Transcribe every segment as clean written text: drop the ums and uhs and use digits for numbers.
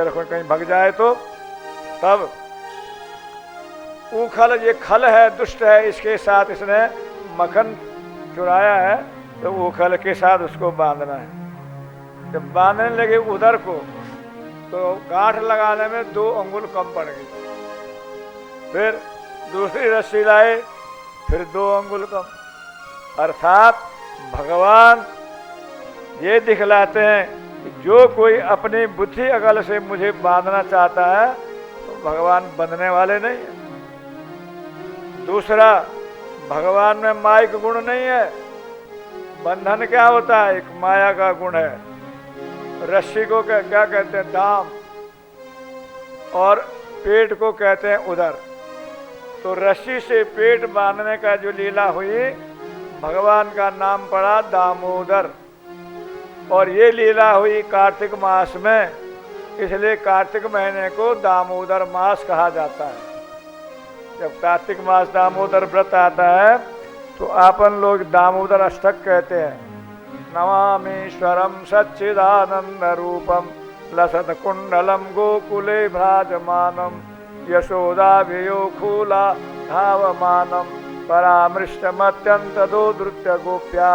रखो कहीं भग जाए तो। तब उखल, ये खल है, दुष्ट है, इसके साथ इसने मक्खन चुराया है, तो उखल के साथ उसको बांधना है। जब बांधने लगे उधर को, तो गांठ लगाने में 2 अंगुल कम पड़ गई। फिर दूसरी रस्सी लाए, फिर 2 अंगुल कम। अर्थात भगवान ये दिखलाते हैं कि जो कोई अपनी बुद्धि अकल से मुझे बांधना चाहता है तो भगवान बंधने वाले नहीं है। दूसरा, भगवान में माइक गुण नहीं है। बंधन क्या होता है? एक माया का गुण है। रस्सी को क्या कहते हैं? दाम। और पेट को कहते हैं उदर। तो रस्सी से पेट बांधने का जो लीला हुई, भगवान का नाम पड़ा दामोदर। और ये लीला हुई कार्तिक मास में, इसलिए कार्तिक महीने को दामोदर मास कहा जाता है। जब कार्तिक मास दामोदर व्रत आता है तो आपन लोग दामोदर अष्टक कहते हैं। नमामीश्वरम सच्चिदानंद रूपम लसत कुंडलम गोकुले भ्राजमानम यशोदाभियो खूला धावमानम परामृष्टमत्यंत दोदृत्य गोप्या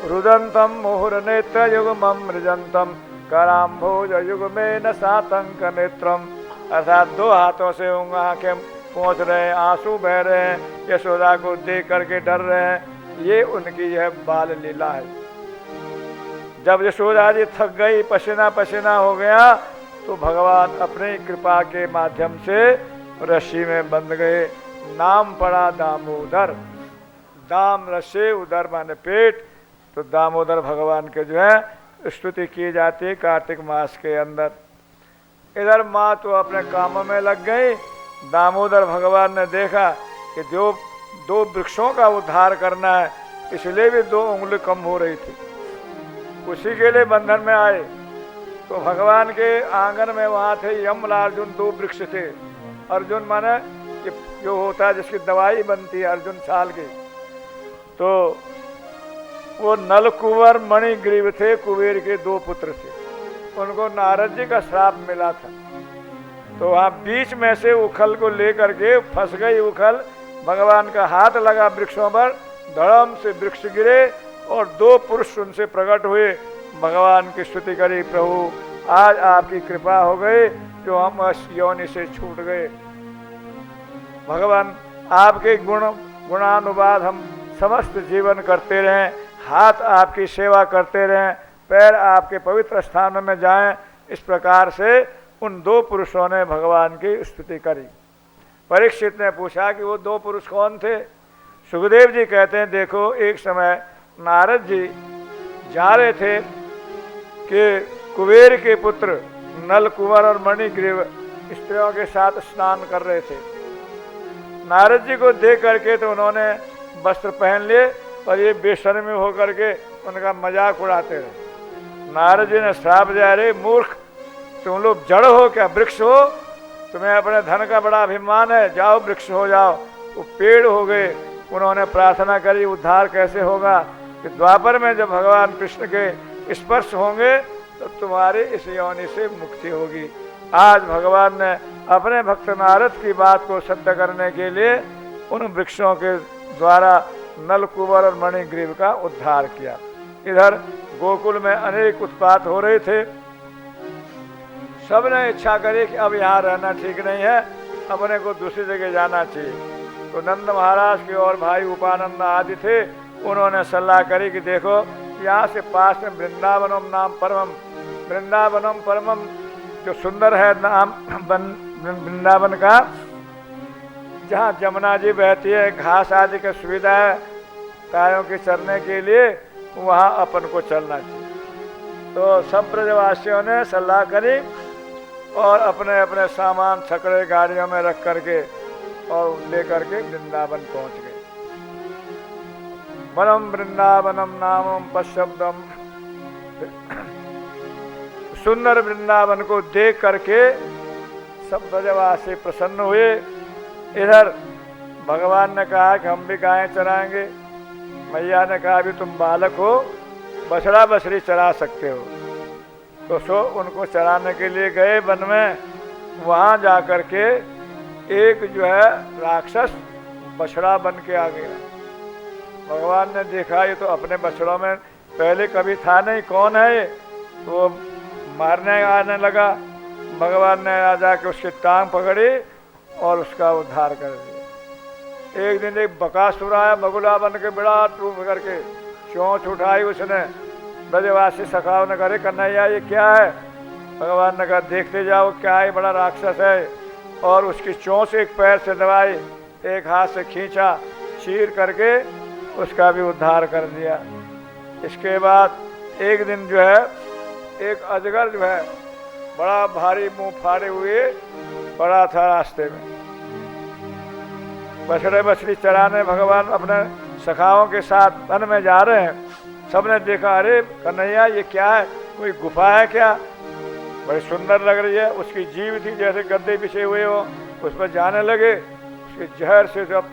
रुदंतम मुहुर्नेत्र युगमं मृजंतम कराम्भोज युगमेन सातंक नेत्रम। अर्थात 2 हाथों से आंखें पहुँच रहे हैं, आंसू बह रहे हैं, यशोदा को देख करके डर रहे हैं। ये उनकी यह बाल लीला है। जब यशोदा जी थक गई, पसीना पसीना हो गया, तो भगवान अपनी कृपा के माध्यम से रस्सी में बंध गए। नाम पड़ा दामोदर। दाम रस्सी, उदर माने पेट। तो दामोदर भगवान के जो है स्तुति की जाती है कार्तिक मास के अंदर। इधर माँ तो अपने काम में लग गई। दामोदर भगवान ने देखा कि जो 2 वृक्षों का उद्धार करना है, इसलिए भी 2 उंगली कम हो रही थी, उसी के लिए बंधन में आए। तो भगवान के आंगन में वहाँ थे यमला अर्जुन, 2 वृक्ष थे। अर्जुन माने जो होता है जिसकी दवाई बनती है, अर्जुन छाल की। तो वो नल कुंवर मणिग्रीव थे, कुबेर के 2 पुत्र थे। उनको नारद जी का श्राप मिला था। तो वहाँ बीच में से उखल को लेकर के फंस गई उखल। भगवान का हाथ लगा वृक्षों पर, धड़म से वृक्ष गिरे और 2 पुरुष उनसे प्रकट हुए। भगवान की स्तुति करी, प्रभु आज आपकी कृपा हो गई जो हम इस योनि से छूट गए। भगवान आपके गुणानुवाद हम समस्त जीवन करते रहें, हाथ आपकी सेवा करते रहें, पैर आपके पवित्र स्थानों में जाएं। इस प्रकार से उन 2 पुरुषों ने भगवान की स्तुति करी। परीक्षित ने पूछा कि वो 2 पुरुष कौन थे? सुखदेव जी कहते हैं, देखो एक समय नारद जी जा रहे थे कि कुबेर के पुत्र नल कुंवर और मणिग्रीव स्त्रियों के साथ स्नान कर रहे थे। नारद जी को देख करके तो उन्होंने वस्त्र पहन लिए और ये बेशर्मी होकर के उनका मजाक उड़ाते रहे। नारद जी ने श्राप दिया, रे मूर्ख, तुम लोग जड़ हो क्या, वृक्ष हो? तुम्हें अपने धन का बड़ा अभिमान है, जाओ वृक्ष हो जाओ। वो पेड़ हो गए। उन्होंने प्रार्थना करी, उद्धार कैसे होगा? कि द्वापर में जब भगवान कृष्ण के स्पर्श होंगे तो तुम्हारी इस योनि से मुक्ति होगी। आज भगवान ने अपने भक्त नारद की बात को सिद्ध करने के लिए उन वृक्षों के द्वारा नल कुंवर और मणिग्रीव का उद्धार किया। इधर गोकुल में अनेक उत्पात हो रहे थे। सबने इच्छा करी कि अब यहाँ रहना ठीक नहीं है, अपने को दूसरी जगह जाना चाहिए। तो नंद महाराज के और भाई उपानंद आदि थे, उन्होंने सलाह करी कि देखो यहाँ से पास में वृंदावनम नाम परमम, वृंदावनम परमम जो सुंदर है नाम वृंदावन का, जहाँ जमुना जी बहती है, घास आदि की सुविधा है गायों के चरने के लिए, वहाँ अपन को चलना चाहिए। तो सब ब्रजवासियों ने सलाह करी और अपने अपने सामान छकड़े गाड़ियों में रख करके और लेकर के वृंदावन पहुँच गए। वनम वृंदावनम नामम पशब्दम, सुंदर वृंदावन को देख करके सब ब्रजवासी प्रसन्न हुए। इधर भगवान ने कहा कि हम भी गायें चराएंगे। मैया ने कहा अभी तुम बालक हो, बछड़ा बछड़ी चरा सकते हो। तो सो उनको चराने के लिए गए वन में। वहां जाकर के एक जो है राक्षस बछड़ा बन के आ गया। भगवान ने देखा ये तो अपने बछड़ों में पहले कभी था नहीं, कौन है ये? तो वो मारने आने लगा। भगवान ने आ जाके उसकी टांग पकड़ी और उसका उद्धार कर दिया। एक दिन एक बकासुर आया बगुला बन के, बड़ा रूप करके, चोंच उठाई उसने। ब्रजवासी सखाओं ने कहा कन्हैया ये क्या है? भगवान ने कहा देखते जाओ क्या है, बड़ा राक्षस है। और उसकी चोंच एक पैर से दबाई, एक हाथ से खींचा, चीर करके उसका भी उद्धार कर दिया। इसके बाद एक दिन जो है एक अजगर जो है बड़ा भारी मुंह फाड़े हुए पड़ा था रास्ते में। बछड़े बछड़ी चराने भगवान अपने सखाओं के साथ वन में जा रहे हैं। सबने देखा, अरे कन्हैया ये क्या है, कोई गुफा है क्या? बड़ी सुंदर लग रही है। उसकी जीभ थी जैसे गद्दे बिछे हुए हो, उस पर जाने लगे। उसके जहर से सब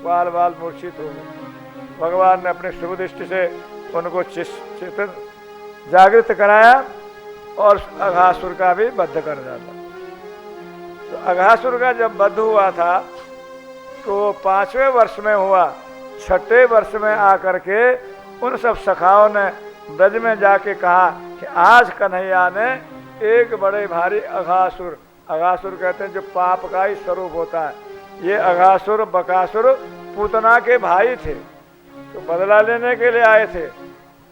बाल बाल मूर्छित हो गए। भगवान ने अपनी शुभ दृष्टि से उनको चेतन जागृत कराया और अघासुर का भी वध कर डाला। तो अघासुर का जब वध हुआ था तो 5वें वर्ष में हुआ। 6ठे वर्ष में आकर के उन सब सखाओं ने ब्रज में जाके कहा कि आज कन्हैया ने एक बड़े भारी अघासुर, अघासुर कहते हैं जो पाप का ही स्वरूप होता है, ये अघासुर बकासुर पूतना के भाई थे, तो बदला लेने के लिए आए थे।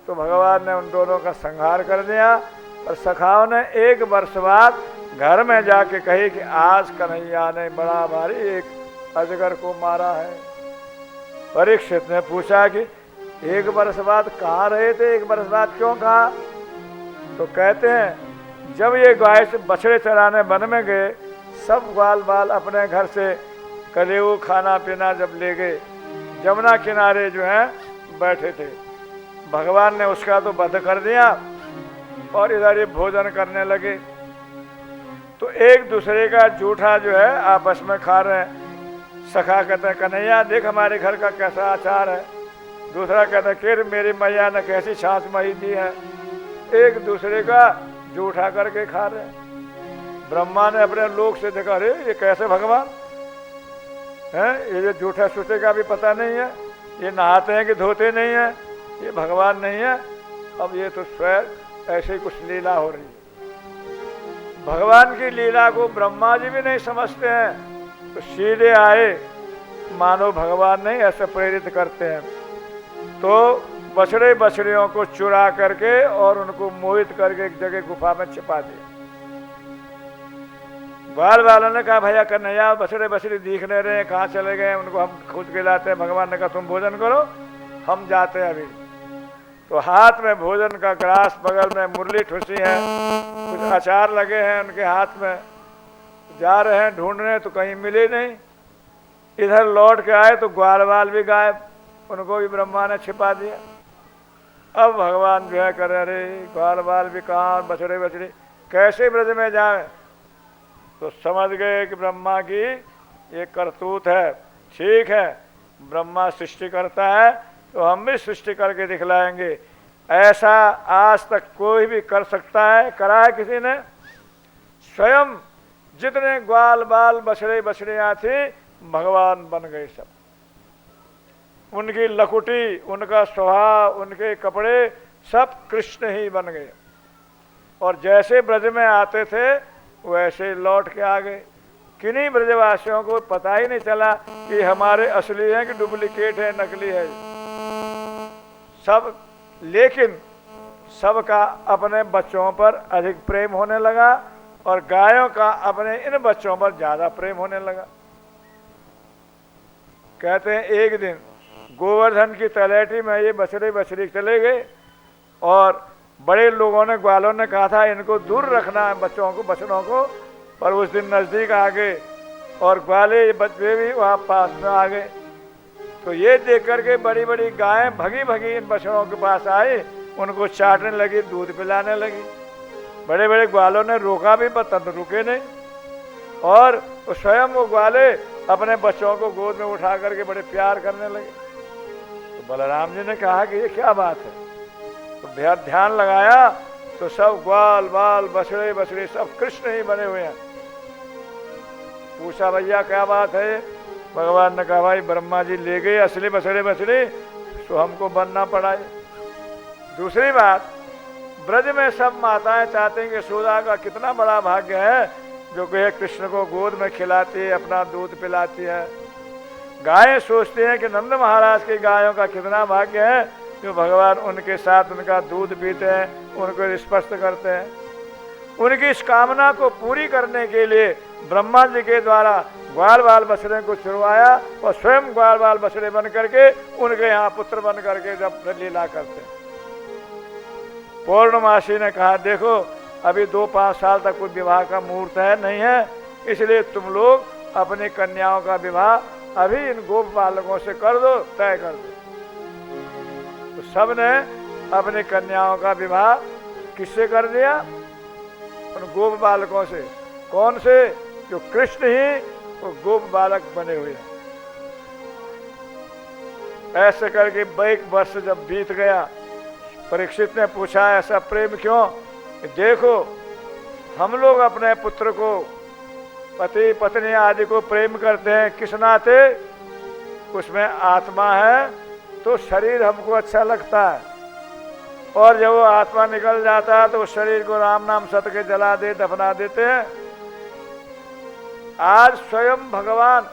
तो भगवान ने उन दोनों का संहार कर दिया। और सखाओं ने 1 वर्ष बाद घर में जाके कही कि आज कन्हैया ने बड़ा भारी एक अजगर को मारा है। परीक्षित ने पूछा कि 1 वर्ष बाद कहाँ रहे थे, 1 वर्ष बाद क्यों कहा? तो कहते हैं जब ये गाय से बछड़े चराने वन में गए, सब ग्वाल बाल अपने घर से कलेऊ खाना पीना जब ले गए, जमुना किनारे जो है बैठे थे। भगवान ने उसका तो वध कर दिया और इधर ये भोजन करने लगे। तो एक दूसरे का जूठा जो है आपस में खा रहे हैं। सखा कहते हैं कन्हैया देख हमारे घर का कैसा अचार है। दूसरा कहता है कि मेरी मैया ने कैसी छाछ मही दी है। एक दूसरे का जूठा करके खा रहे हैं। ब्रह्मा ने अपने लोक से देखा, अरे ये कैसे भगवान हैं, ये जो जूठा सूठे का भी पता नहीं है, ये नहाते हैं कि धोते नहीं है, ये भगवान नहीं है। अब ये तो स्वयं ऐसे ही कुछ लीला हो रही है। भगवान की लीला को ब्रह्मा जी भी नहीं समझते हैं, तो सीधे आए मानो भगवान नहीं ऐसे प्रेरित करते हैं। तो बछड़े बछड़ियों को चुरा करके और उनको मोहित करके एक जगह गुफा में छिपा दिया। बाल वालों ने कहा भैया कन्हैया बछड़े बछड़ी दिख नहीं रहे, कहाँ चले गए, उनको हम खुद खिलाते हैं। भगवान ने कहा तुम भोजन करो, हम जाते हैं अभी। तो हाथ में भोजन का ग्रास, बगल में मुरली ठुसी है, कुछ अचार लगे हैं उनके हाथ में। जा रहे हैं ढूंढने तो कहीं मिले नहीं। इधर लौट के आए तो ग्वाल बाल भी गायब, उनको भी ब्रह्मा ने छिपा दिया। अब भगवान जो है कर अरे ग्वाल बाल भी कहाँ, बछड़े बछड़ी कैसे ब्रज में जाए। तो समझ गए कि ब्रह्मा की ये करतूत है। ठीक है, ब्रह्मा सृष्टि करता है तो हम भी सृष्टि करके दिखलाएंगे। ऐसा आज तक कोई भी कर सकता है, करा है किसी ने? स्वयं जितने ग्वाल बाल बछड़े बछड़ियाँ थी भगवान बन गए सब। उनकी लकुटी, उनका स्वभाव, उनके कपड़े सब कृष्ण ही बन गए। और जैसे ब्रज में आते थे वैसे लौट के आ गए। किन्हीं ब्रजवासियों को पता ही नहीं चला कि हमारे असली हैं कि डुप्लीकेट है, नकली है सब। लेकिन सबका अपने बच्चों पर अधिक प्रेम होने लगा और गायों का अपने इन बच्चों पर ज्यादा प्रेम होने लगा। कहते हैं एक दिन गोवर्धन की तलेटी में ये बछड़े बछड़ी चले गए और बड़े लोगों ने, ग्वालों ने कहा था इनको दूर रखना है बच्चों को, बछड़ों को। पर उस दिन नजदीक आ गए और ग्वाले बच्चे भी वहाँ पास में आ गए। तो ये देख करके बड़ी बड़ी गायें भगी भगी इन बछड़ों के पास आई, उनको चाटने लगी, दूध पिलाने लगी। बड़े बड़े ग्वालों ने रोका भी पर तब रुके नहीं। और स्वयं वो ग्वाले अपने बच्चों को गोद में उठा करके बड़े प्यार करने लगे। तो बलराम जी ने कहा कि ये क्या बात है। तो ध्यान लगाया तो सब ग्वाल बाल बछड़े बछड़े सब कृष्ण ही बने हुए हैं। पूछा भैया क्या बात है? भगवान ने कहा भाई ब्रह्मा जी ले गए असली बछड़े बछड़े, तो हमको बनना पड़ा। दूसरी बात, ब्रज में सब माताएं चाहते हैं कि यशोदा का कितना बड़ा भाग्य है जो कि कृष्ण को गोद में खिलाती है, अपना दूध पिलाती है। गायें सोचती हैं कि नंद महाराज की गायों का कितना भाग्य है जो भगवान उनके साथ उनका दूध पीते हैं, उनको स्पर्श करते हैं। उनकी इस कामना को पूरी करने के लिए ब्रह्मा जी के द्वारा ग्वाल बाल बछड़े को चुरवाया और स्वयं ग्वाल बाल बछड़े बन करके उनके यहाँ पुत्र बन करके जब लीला करते हैं। पूर्णमासी ने कहा देखो अभी 2-5 साल तक कोई विवाह का मुहूर्त है नहीं है, इसलिए तुम लोग अपनी कन्याओं का विवाह अभी इन गोप बालकों से कर दो, तय कर दो। तो सबने अपनी कन्याओं का विवाह किससे कर दिया? उन गोप बालकों से। कौन से? जो कृष्ण ही वो गोप बालक बने हुए हैं। ऐसे करके 1 वर्ष जब बीत गया, परीक्षित ने पूछा ऐसा प्रेम क्यों? देखो हम लोग अपने पुत्र को, पति पत्नी आदि को प्रेम करते हैं किस नाते? उसमें आत्मा है तो शरीर हमको अच्छा लगता है, और जब वो आत्मा निकल जाता है तो उस शरीर को राम नाम सत्य के जला दे दफना देते हैं। आज स्वयं भगवान,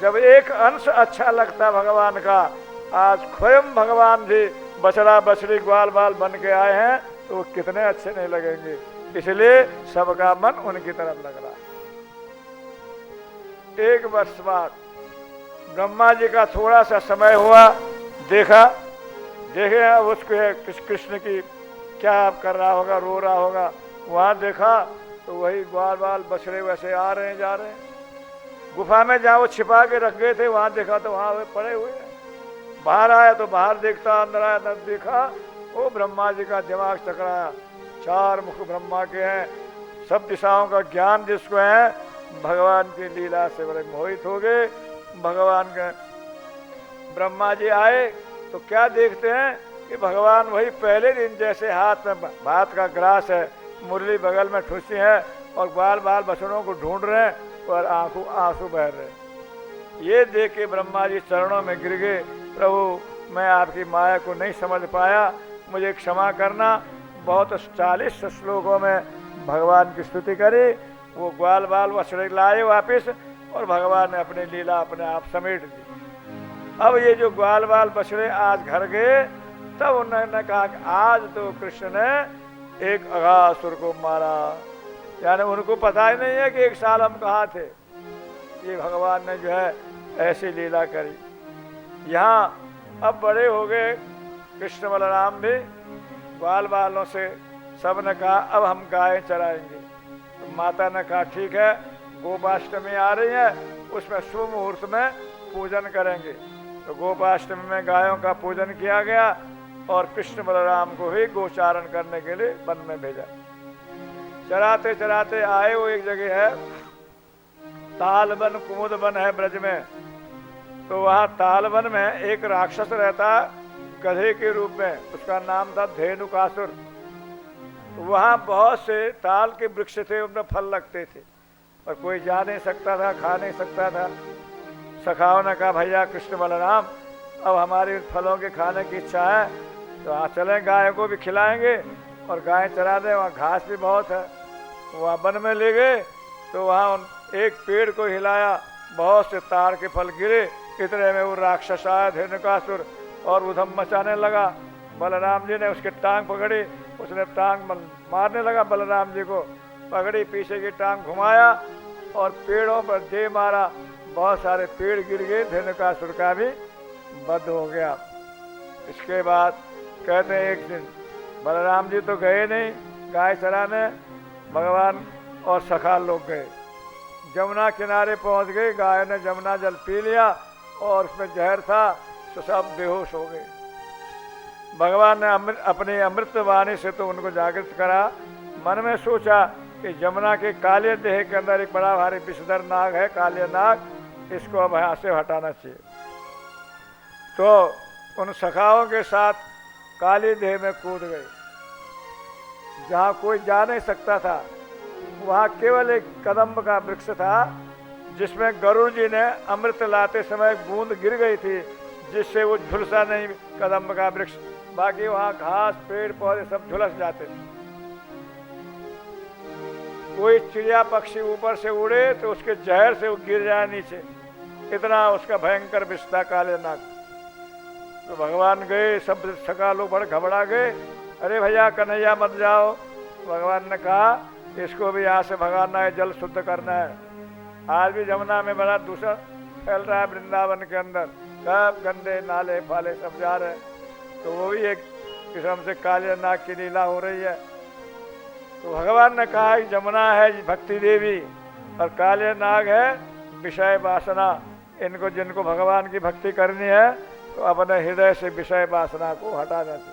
जब एक अंश अच्छा लगता भगवान का, आज स्वयं भगवान भी बछड़ा बछड़ी ग्वाल बाल बन के आए हैं तो वो कितने अच्छे नहीं लगेंगे। इसलिए सबका मन उनकी तरफ लग रहा है। 1 वर्ष बाद ब्रह्मा जी का थोड़ा सा समय हुआ, देखा देखे अब उसको कृष्ण की क्या कर रहा होगा, रो रहा होगा। वहां देखा तो वही ग्वाल बाल बछड़े वैसे आ रहे हैं जा रहे हैं। गुफा में जहाँ वो छिपा के रख गए थे वहां देखा तो वहां वे पड़े हुए हैं। बाहर आया तो बाहर देखता, अंदर आया तब देखा वो ब्रह्मा जी का दिमाग चकराया। 4 मुख ब्रह्मा के हैं, सब दिशाओं का ज्ञान जिसको है, भगवान की लीला से बड़े मोहित हो गए। भगवान के ब्रह्मा जी आए तो क्या देखते हैं कि भगवान वही पहले दिन जैसे हाथ में भात का ग्रास है, मुरली बगल में ठुसी है और ग्वाल बाल बछड़ों को ढूंढ रहे हैं और आंसू बह रहे हैं। ये देख के ब्रह्मा जी चरणों में गिर गए, प्रभु मैं आपकी माया को नहीं समझ पाया, मुझे क्षमा करना। बहुत 40 श्लोकों में भगवान की स्तुति करी। वो ग्वाल बाल बछड़े लाए वापिस और भगवान ने अपनी लीला अपने आप समेट दी। अब ये जो ग्वाल बाल बछड़े आज घर गए, तब उन्होंने कहा कि आज तो कृष्ण ने एक अघासुर को मारा। यानी उनको पता ही नहीं है कि 1 साल हम कहाँ थे। ये भगवान ने जो है ऐसी लीला करी। यहाँ अब बड़े हो गए कृष्ण बलराम भी, ग्वाल बालों से सब ने कहा अब हम गाय चराएंगे। तो माता ने कहा ठीक है, गोपाष्टमी आ रही है, उसमें शुभ मुहूर्त में पूजन करेंगे। तो गोपाष्टमी में गायों का पूजन किया गया और कृष्ण बलराम को ही गोचारण करने के लिए वन में भेजा। चराते चराते आए, वो एक जगह है तालवन, कुमुद वन है ब्रज में। तो वहाँ तालवन में एक राक्षस रहता गधे के रूप में, उसका नाम था धेनुकासुर। वहाँ बहुत से ताल के वृक्ष थे, उनमें फल लगते थे और कोई जा नहीं सकता था, खा नहीं सकता था। सखाओं ने कहा भैया कृष्ण बलराम अब हमारी फलों के खाने की इच्छा है तो वहाँ चलें, गाय को भी खिलाएंगे और गाय चरा दें, वहाँ घास भी बहुत है। वहाँ वन में ले गए तो वहाँ एक पेड़ को हिलाया, बहुत से ताड़ के फल गिरे। इतने में वो राक्षस आया धेनुकासुर और उधम मचाने लगा। बलराम जी ने उसकी टांग पकड़ी, उसने टांग मारने लगा, बलराम जी को पकड़ी, पीछे की टांग घुमाया और पेड़ों पर दे मारा। बहुत सारे पेड़ गिर गए, धेनुकासुर का भी वध हो गया। इसके बाद कहते हैं एक दिन बलराम जी तो गए नहीं गाय चराने, भगवान और सखा लोग गए। जमुना किनारे पहुंच गए, गाय ने जमुना जल पी लिया और उसमें जहर था तो सब बेहोश हो गए। भगवान ने अपनी अमृत वाणी से तो उनको जागृत करा। मन में सोचा कि जमुना के काले देह के अंदर एक बड़ा भारी विषधर नाग है, काले नाग, इसको अब यहाँ से हटाना चाहिए। तो उन सखाओं के साथ काली देह में कूद गए। जहाँ कोई जा नहीं सकता था, वहाँ केवल एक कदम्ब का वृक्ष था जिसमें गरुड़ जी ने अमृत लाते समय बूंद गिर गई थी, जिससे वो झुलसा नहीं कदम्ब का वृक्ष। बाकी वहाँ घास पेड़ पौधे सब झुलस जाते थे। कोई चिड़िया पक्षी ऊपर से उड़े तो उसके जहर से वो गिर जाए नीचे, इतना उसका भयंकर विष था काले नाग। तो भगवान गए, सब सका लोग बड़े घबरा गए, अरे भैया कन्हैया मत जाओ। भगवान ने कहा इसको भी यहाँ से भगाना है, जल शुद्ध करना है। आज भी जमुना में बड़ा दूषण फैल रहा है, वृंदावन के अंदर सब गंदे नाले फाले सब जा रहे हैं, तो वो भी एक किस्म से काले नाग की लीला हो रही है। तो भगवान ने कहा कि जमुना है भक्ति देवी और काले नाग है विषय वासना। इनको जिनको भगवान की भक्ति करनी है तो अपने हृदय से विषय वासना को हटा देते।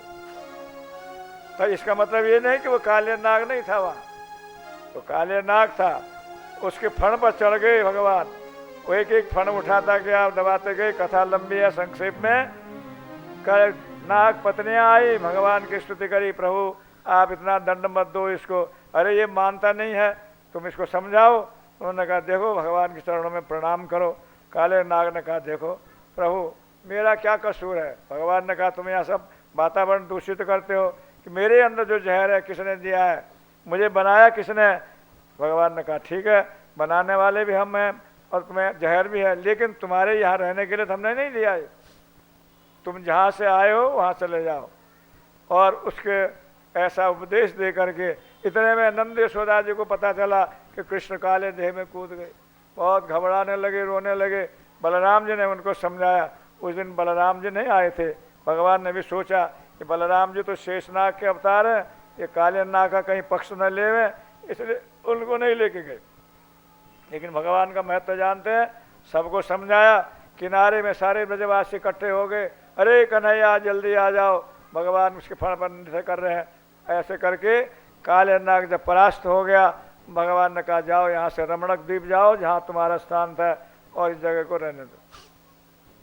तो इसका मतलब ये नहीं कि वो काले नाग नहीं था वहाँ, तो काले नाग था। उसके फण पर चढ़ गए भगवान, वो एक एक फण उठाता गया, दबाते गए। कथा लंबी है, संक्षेप में नाग पत्नियां आई, भगवान की स्तुति करी, प्रभु आप इतना दंड मत दो इसको, अरे ये मानता नहीं है, तुम इसको समझाओ। उन्होंने कहा देखो भगवान के चरणों में प्रणाम करो। काले नाग ने कहा देखो प्रभु मेरा क्या कसूर है। भगवान ने कहा तुम यहाँ सब वातावरण दूषित करते हो कि मेरे अंदर जो जहर है किसने दिया है, मुझे बनाया किसने। भगवान ने कहा ठीक है, बनाने वाले भी हम हैं और तुम्हें जहर भी है, लेकिन तुम्हारे यहाँ रहने के लिए तो हमने नहीं दिया है, तुम जहाँ से आए हो वहाँ चले जाओ। और उसके ऐसा उपदेश दे करके इतने में नंद यशोदा जी को पता चला कि कृष्ण काले देह में कूद गए। बहुत घबराने लगे, रोने लगे। बलराम जी ने उनको समझाया। उस दिन बलराम जी नहीं आए थे। भगवान ने भी सोचा कि बलराम जी तो शेषनाग के अवतार हैं, ये काले नाग का कहीं पक्ष न लेवे, इसलिए उनको नहीं लेके गए। लेकिन भगवान का महत्व जानते हैं, सबको समझाया। किनारे में सारे ब्रजवासी इकट्ठे हो गए, अरे कन्हैया जल्दी आ जाओ, भगवान उसके फण पर नृत्य कर रहे हैं। ऐसे करके काले नाग जब परास्त हो गया, भगवान ने कहा जाओ यहाँ से रमणक द्वीप जाओ जहाँ तुम्हारा स्थान था, और इस जगह को रहने दो।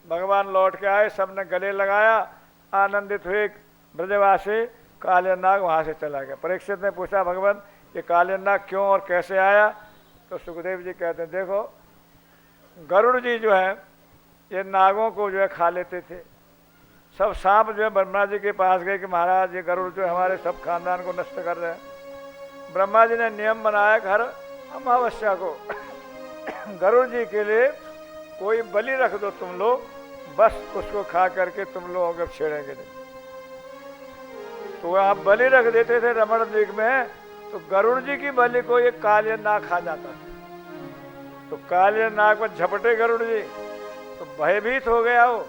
भगवान लौट के आए, सबने गले लगाया, आनंदित हुए ब्रजवासी। काले नाग वहाँ से चला गया। परीक्षित ने पूछा भगवान ये काले नाग क्यों और कैसे आया, तो सुखदेव जी कहते हैं देखो गरुड़ जी जो है ये नागों को जो है खा लेते थे। सब सांप जो है ब्रह्मा जी के पास गए कि महाराज ये गरुड़ जो हमारे सब खानदान को नष्ट कर रहे हैं। ब्रह्मा जी ने नियम बनाया कि हर अमावस्या को गरुड़ जी के लिए कोई बलि रख दो तुम लोग, बस उसको खा करके तुम लोगों को छेड़ेंगे नहीं। तो आप बलि रख देते थे रमण द्वीप में, तो गरुड़ जी की बलि को ये काले नाग खा जाता था। तो काले नाग पर झपटे गरुड़ जी, तो भयभीत हो गया वो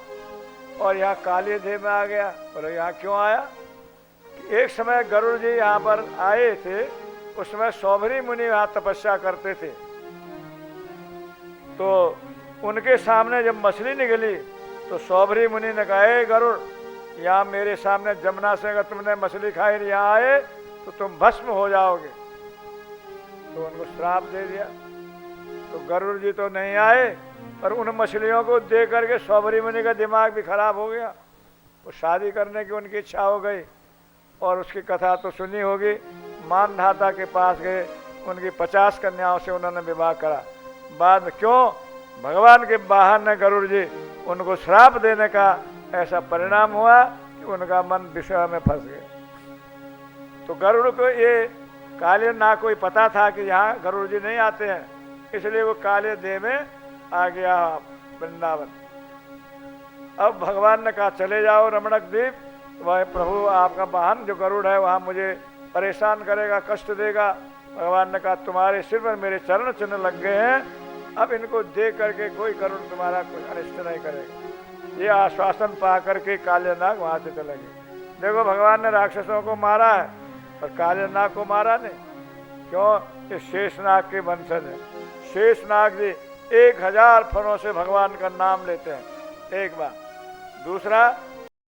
और यहाँ काले देह में आ गया। बोले यहाँ क्यों आया? एक समय गरुड़ जी यहाँ पर आए थे, उस समय सौभरी मुनि यहाँ तपस्या करते थे। तो उनके सामने जब मछली निकली तो सौभरी मुनि ने कहा हे गरुड़, यहाँ मेरे सामने जमुना से अगर तुमने मछली खाई यहाँ आए तो तुम भस्म हो जाओगे। तो उनको श्राप दे दिया। तो गरुड़ जी तो नहीं आए, पर उन मछलियों को देख करके सौभरी मुनि का दिमाग भी खराब हो गया। वो शादी करने की उनकी इच्छा हो गई, और उसकी कथा तो सुनी होगी। मानधाता के पास गए, उनकी 50 कन्याओं से उन्होंने विवाह करा। बाद में क्यों? भगवान के वाहन ने गरुड़ जी उनको श्राप देने का ऐसा परिणाम हुआ कि उनका मन विषय में फंस गया। तो गरुड़ को ये काले नाग को ही पता था कि यहाँ गरुड़ जी नहीं आते हैं, इसलिए वो काले देह में आ गया वृंदावन। अब भगवान ने कहा चले जाओ रमणक द्वीप, वह प्रभु आपका वाहन जो गरुड़ है वहाँ मुझे परेशान करेगा, कष्ट देगा। भगवान ने कहा तुम्हारे सिर पर मेरे चरण चिन्ह लग गए हैं, अब इनको देख करके कोई गरुड़ तुम्हारा कुछ अनिष्ट नहीं करेगा। ये आश्वासन पा करके काले नाग वहाँ से चले गए। देखो भगवान ने राक्षसों को मारा है और काले नाग को मारा नहीं। क्यों? ये शेषनाग के वंशज है। शेषनाग जी 1000 फणों से भगवान का नाम लेते हैं एक बार। दूसरा